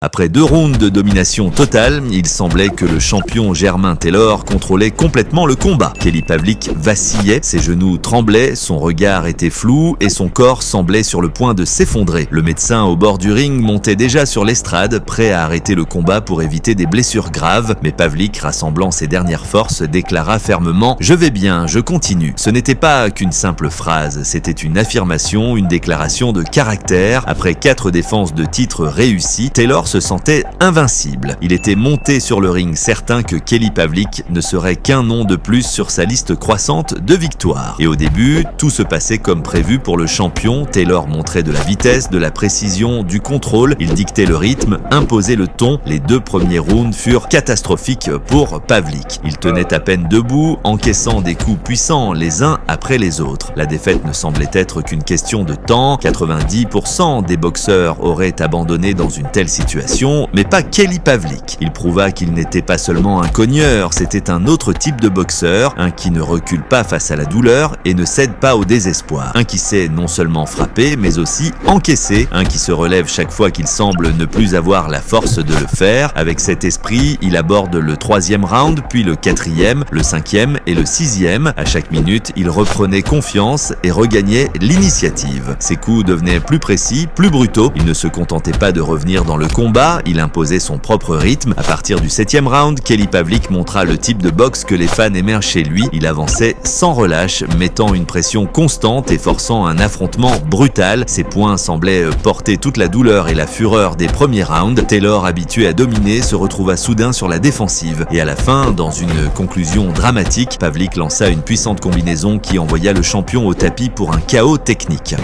Après 2 rounds de domination totale, il semblait que le champion Jermain Taylor contrôlait complètement le combat. Kelly Pavlik vacillait, ses genoux tremblaient, son regard était flou et son corps semblait sur le point de s'effondrer. Le médecin au bord du ring montait déjà sur l'estrade, prêt à arrêter le combat pour éviter des blessures graves, mais Pavlik, rassemblant ses dernières forces, déclara fermement « Je vais bien, je continue ». Ce n'était pas qu'une simple phrase, c'était une affirmation, une déclaration de caractère. Après 4 défenses de titre réussies, Taylor se sentait invincible. Il était monté sur le ring certain que Kelly Pavlik ne serait qu'un nom de plus sur sa liste croissante de victoires. Et au début, tout se passait comme prévu pour le champion. Taylor montrait de la vitesse, de la précision, du contrôle. Il dictait le rythme, imposait le ton. Les 2 premiers rounds furent catastrophiques pour Pavlik. Il tenait à peine debout, encaissant des coups puissants les uns après les autres. La défaite ne semblait être qu'une question de temps. 90% des boxeurs auraient abandonné dans une telle situation, mais pas Kelly Pavlik. Il prouva qu'il n'était pas seulement un cogneur, c'était un autre type de boxeur, un qui ne recule pas face à la douleur et ne cède pas au désespoir. Un qui sait non seulement frapper, mais aussi encaisser. Un qui se relève chaque fois qu'il semble ne plus avoir la force de le faire. Avec cet esprit, il aborde le 3e round, puis le 4e, le 5e et le 6e. À chaque minute, il reprenait confiance et regagnait l'initiative. Ses coups devenaient plus précis, plus brutaux. Il ne se contentait pas de revenir dans le combat, il imposait son propre rythme. À partir du 7e round, Kelly Pavlik montra le type de boxe que les fans aimèrent chez lui. Il avançait sans relâche, mettant une pression constante et forçant un affrontement brutal. Ses poings semblaient porter toute la douleur et la fureur des premiers rounds. Taylor, habitué à dominer, se retrouva soudain sur la défensive. Et à la fin, dans une conclusion dramatique, Pavlik lança une puissante combinaison qui envoya le champion au tapis pour un KO technique.